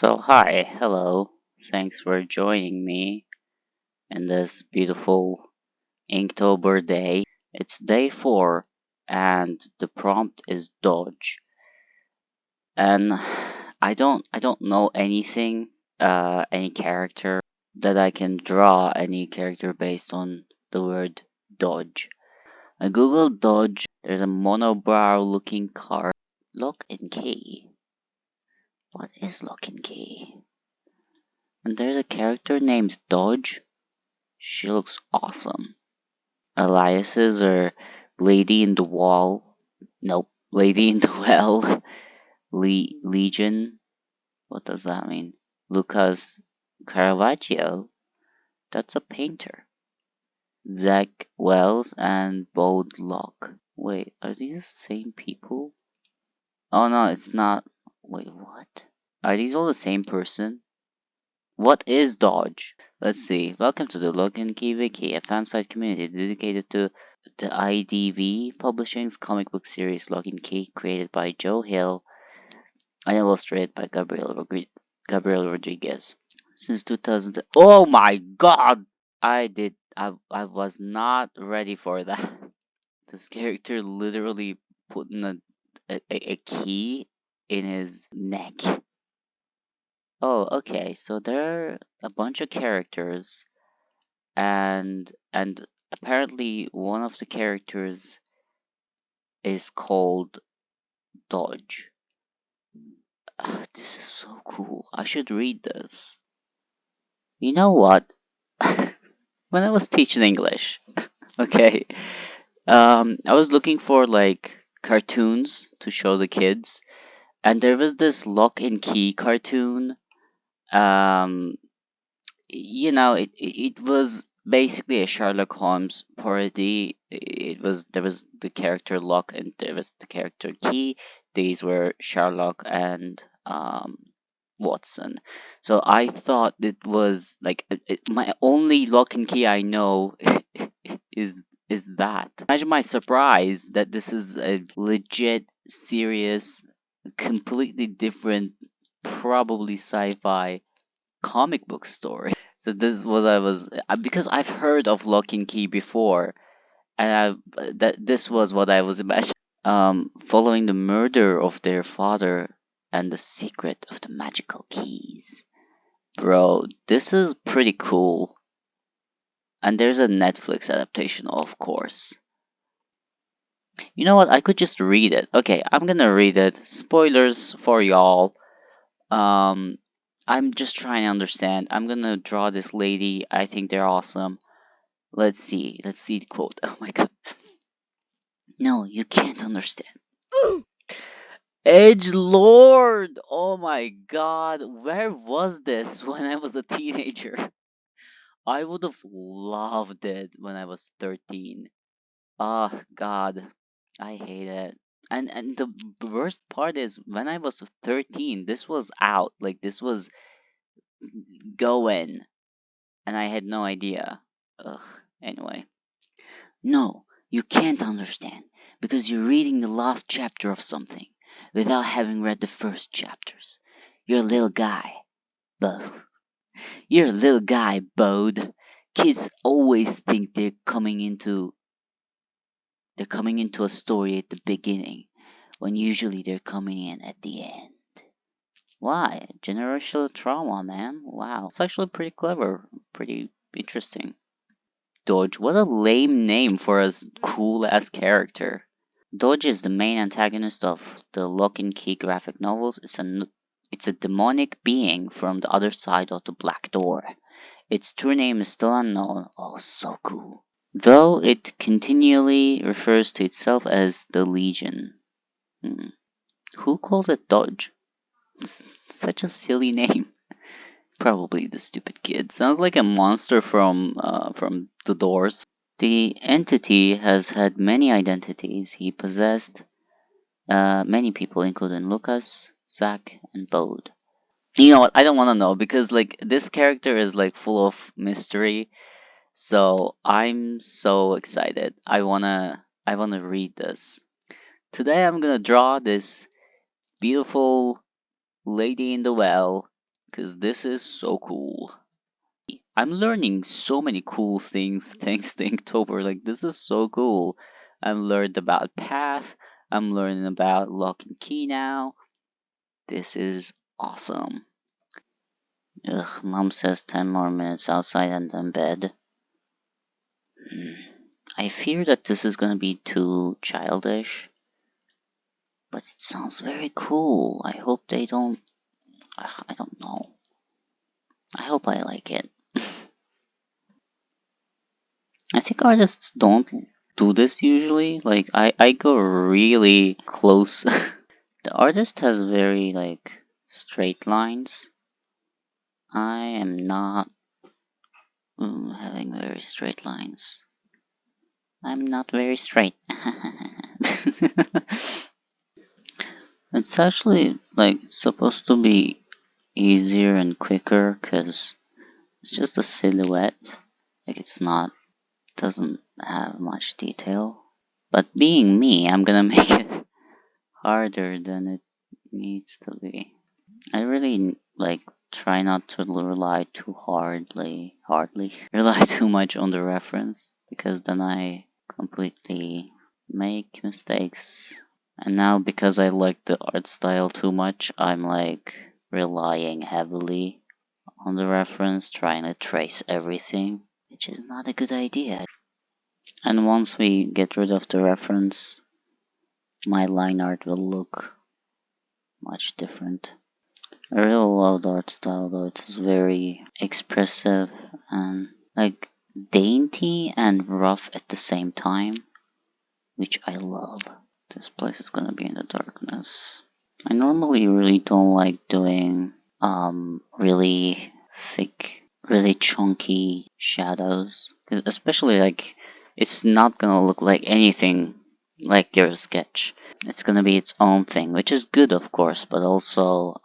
So, hi, hello. Thanks for joining me in this beautiful Inktober day. It's day 4 and the prompt is dodge. And I don't know anything, any character that I can draw any character based on the word dodge. I googled dodge. There's a monobrow looking card. Lock and key. What is lock and key? And there's a character named Dodge. She looks awesome. Aliases are Lady in the Wall. Nope. Lady in the Well. Legion. What does that mean? Lucas Caravaggio. That's a painter. Zach Wells and Bode Locke. Wait, are these the same people? Oh no, it's not. Wait, what? Are these all the same person? What is Dodge? Let's see. Welcome to the Lock and Key Wiki, a fansite community dedicated to the IDV Publishing's comic book series Lock and Key, created by Joe Hill and illustrated by Gabriel Rodriguez. Since 2000. Oh my god! I was not ready for that. This character literally put in a key in his neck. Oh, okay. So there are a bunch of characters, and apparently one of the characters is called Dodge. This is so cool. I should read this. You know what? When I was teaching English, okay, I was looking for like cartoons to show the kids, and there was this Lock and Key cartoon. Um, it was basically a Sherlock Holmes parody. There was the character Locke and there was the character Key. These were Sherlock and Watson. So I thought it was like my only Lock and Key I know is that. Imagine my surprise that this is a legit, serious, completely different, probably sci-fi comic book story. So this was I was because I've heard of Lock and Key before, and that this was what I was imagining. Following the murder of their father and the secret of the magical keys. Bro, this is pretty cool. And there's a Netflix adaptation, of course. You know what? I could just read it. Okay, I'm gonna read it. Spoilers for y'all. Um, I'm just trying to understand. I'm gonna draw this lady. I think they're awesome. Let's see. Let's see the quote. Oh my god. No, you can't understand. Edge Lord! Oh my god. Where was this when I was a teenager? I would have loved it when I was 13. Oh god. I hate it. And the worst part is when I was 13, this was out. Like this was going and I had no idea. Ugh. Anyway. No, you can't understand because you're reading the last chapter of something without having read the first chapters. You're a little guy, Bo. You're a little guy, Bode. Kids always think they're coming into a story at the beginning when usually they're coming in at the end. Why? Generational trauma, man. Wow. It's actually pretty clever, pretty interesting. Dodge, what a lame name for a cool ass character. Dodge is the main antagonist of the Lock and Key graphic novels. It's a demonic being from the other side of the Black Door. Its true name is still unknown. Oh, so cool. Though it continually refers to itself as the Legion. Hmm. Who calls it Dodge? Such a silly name. Probably the stupid kid. Sounds like a monster from The Doors. The entity has had many identities. He possessed many people, including Lucas, Zach, and Bode. You know what? I don't want to know because like this character is like full of mystery. So I'm so excited. I wanna read this. Today I'm gonna draw this beautiful lady in the well. because this is so cool. I'm learning so many cool things thanks to Inktober. Like, this is so cool. I'm learned about path. I'm learning about lock and key now. This is awesome. Ugh, mom says 10 more minutes outside and then bed. I fear that this is gonna be too childish, but it sounds very cool. I hope they don't. I don't know. I hope I like it. I think artists don't do this usually. Like, I go really close. The artist has very, like, straight lines. I am not having very straight lines. I'm not very straight. It's actually, like, supposed to be easier and quicker because it's just a silhouette. Like, it's not, doesn't have much detail. But being me, I'm gonna make it harder than it needs to be. I really, like, try not to rely too hardly rely too much on the reference because then I completely make mistakes. And now because I like the art style too much, I'm like relying heavily on the reference, trying to trace everything, which is not a good idea. And once we get rid of the reference, my line art will look much different. I really love the art style though, it's very expressive and like dainty and rough at the same time, which I love. This place is gonna be in the darkness. I normally really don't like doing really thick, really chunky shadows, 'cause especially like it's not gonna look like anything like your sketch. It's gonna be its own thing, which is good, of course, but also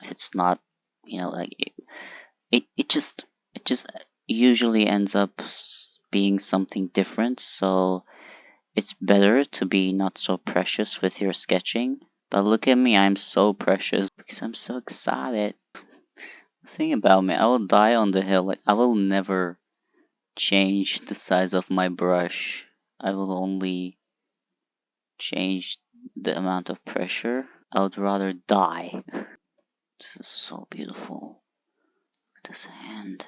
it's not, like it just usually ends up being something different. So it's better to be not so precious with your sketching. But look at me, I'm so precious because I'm so excited. The thing about me, I will die on the hill. Like, I will never change the size of my brush. I will only change the amount of pressure. I would rather die. This is so beautiful. Look at this hand.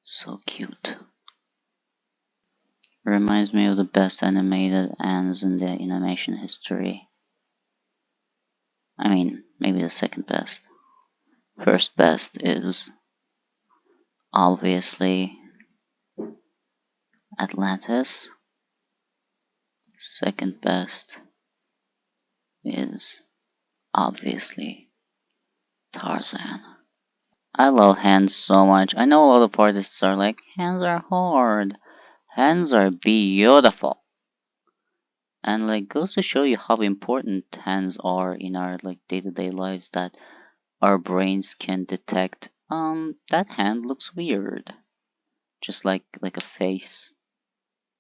So cute. Reminds me of the best animated ants in the animation history. I mean, maybe the second best. First best is obviously Atlantis. Second best is obviously Tarzan. I love hands so much. I know a lot of artists are like, hands are hard. Hands are beautiful. And like goes to show you how important hands are in our like day-to-day lives, that our brains can detect that hand looks weird. Just like a face.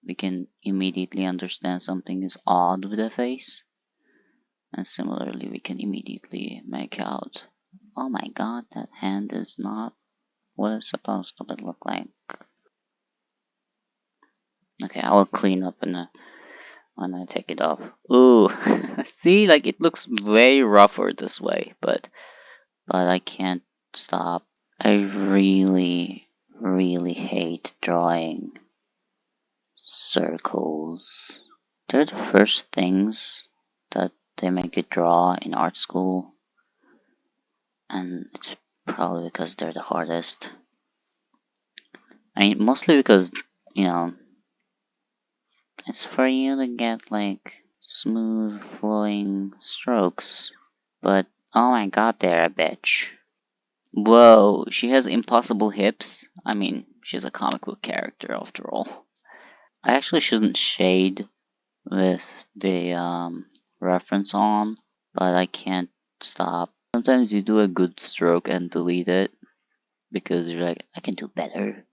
We can immediately understand something is odd with a face. And similarly we can immediately make out, oh my god, that hand is not what it's supposed to look like. Okay, I will clean up when I take it off. Ooh, see, like it looks way rougher this way, but I can't stop. I really hate drawing circles. They're the first things that they make you draw in art school, and it's probably because they're the hardest. I mean, mostly because, you know, it's for you to get like smooth flowing strokes. But oh my god, they're a bitch. Whoa, she has impossible hips. I mean, she's a comic book character after all. I actually shouldn't shade with the reference on, but I can't stop. Sometimes you do a good stroke and delete it because you're like, I can do better,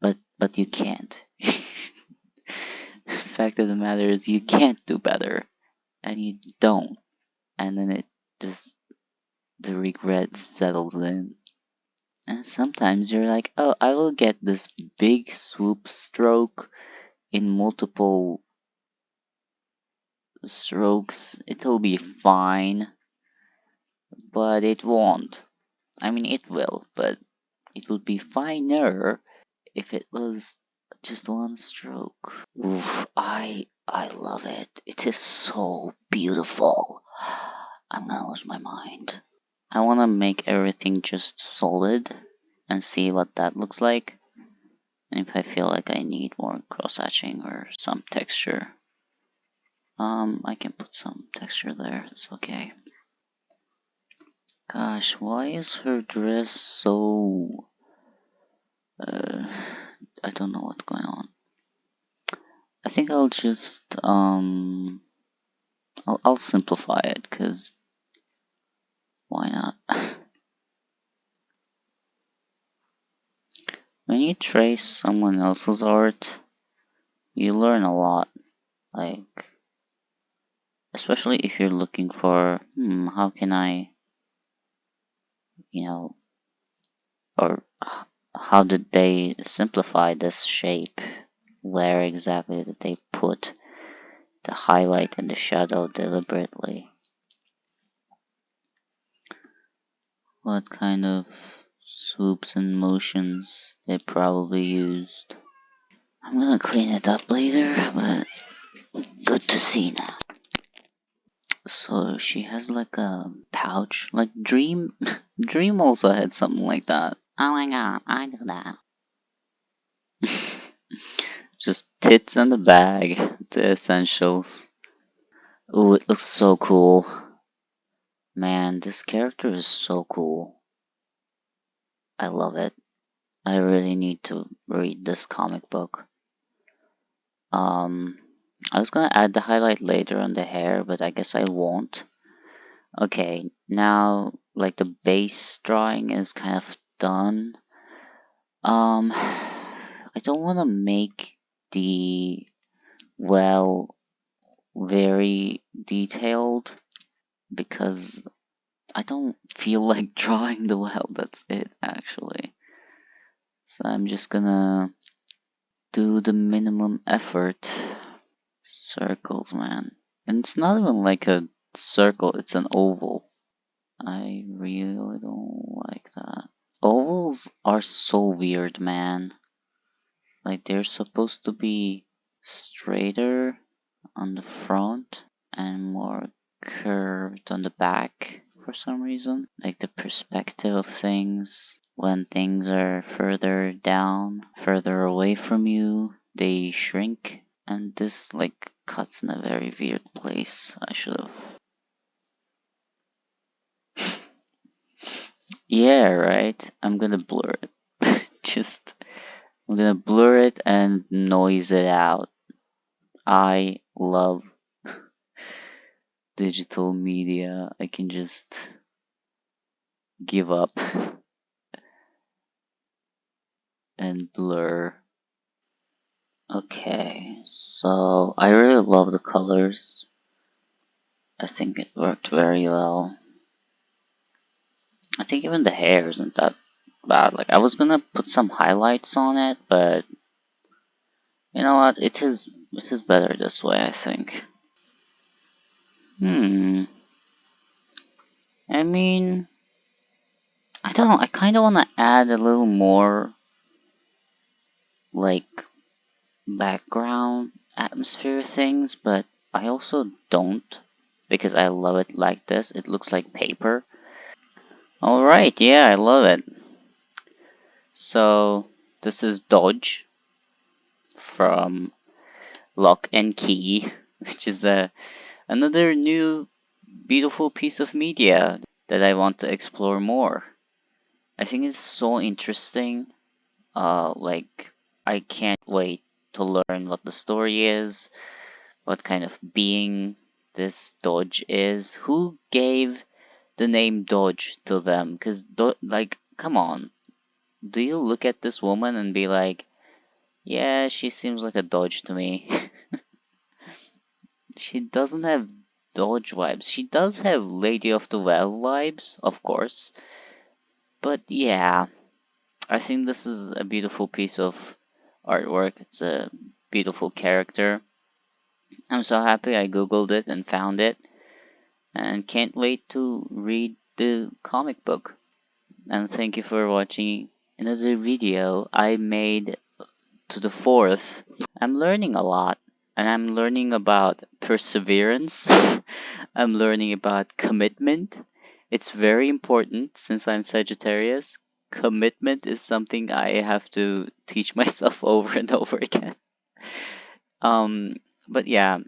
but you can't. Fact of the matter is, you can't do better, and you don't, and then it just the regret settles in. And sometimes you're like, oh, I will get this big swoop stroke in multiple strokes. It'll be fine, but it won't. I mean, it will, but it would be finer if it was just one stroke. Oof, I love it. It is so beautiful. I'm gonna lose my mind. I wanna make everything just solid and see what that looks like. And if I feel like I need more cross hatching or some texture, I can put some texture there. It's okay. Gosh, why is her dress so? Uh, I don't know what's going on. I think I'll just I'll simplify it because why not? When you trace someone else's art, you learn a lot. Like, especially if you're looking for, how can I, you know, or how did they simplify this shape? Where exactly did they put the highlight and the shadow deliberately? What kind of swoops and motions they probably used? I'm gonna clean it up later, but good to see now. So she has like a pouch, like Dream. Dream also had something like that. Oh my god, I do that. Just tits and a bag, the essentials. Ooh, it looks so cool. Man, this character is so cool. I love it. I really need to read this comic book. Um, I was gonna add the highlight later on the hair, but I guess I won't. Okay, now like the base drawing is kind of done. I don't want to make the well very detailed because I don't feel like drawing the well. That's it, actually. So I'm just gonna do the minimum effort. Circles, man. And it's not even like a circle, it's an oval. I really don't like that. Ovals are so weird, man. Like they're supposed to be straighter on the front and more curved on the back for some reason. Like the perspective of things. When things are further down, further away from you, they shrink. And this like cuts in a very weird place. I should have. Yeah, right? I'm gonna blur it. Just, I'm gonna blur it and noise it out. I love digital media. I can just give up and blur. Okay, so I really love the colors. I think it worked very well. I think even the hair isn't that bad. Like I was gonna put some highlights on it, but you know what? It is better this way, I think. Hmm. I mean, I don't know. I kind of want to add a little more like background atmosphere things, but I also don't because I love it like this. It looks like paper. All right, yeah, I love it. So this is Dodge from Lock and Key, which is another new beautiful piece of media that I want to explore more. I think it's so interesting. Like I can't wait to learn what the story is, what kind of being this Dodge is, who gave the name Dodge to them? Cause like, come on, do you look at this woman and be like, yeah, she seems like a Dodge to me. She doesn't have Dodge vibes. She does have Lady of the Well vibes, of course. But yeah, I think this is a beautiful piece of artwork. It's a beautiful character. I'm so happy I googled it and found it, and can't wait to read the comic book. And thank you for watching another video I made to the fourth. I'm learning a lot, and I'm learning about perseverance. I'm learning about commitment. It's very important since I'm Sagittarius. Commitment is something I have to teach myself over and over again. Um, but yeah,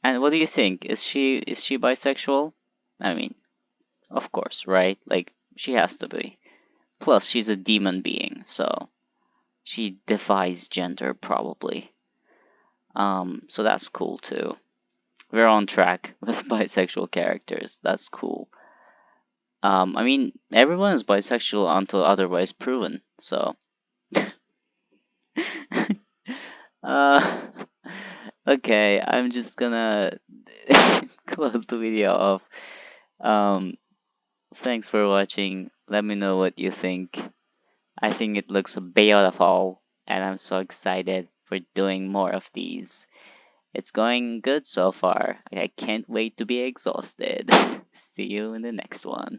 and what do you think? Is she bisexual? I mean, of course, right? Like she has to be. Plus, she's a demon being, so she defies gender probably. So that's cool too. We're on track with bisexual characters. That's cool. I mean, everyone is bisexual until otherwise proven. So, uh, okay, I'm just gonna close the video off. Um, thanks for watching. Let me know what you think. I think it looks beautiful, and I'm so excited for doing more of these. It's going good so far. I can't wait to be exhausted. See you in the next one.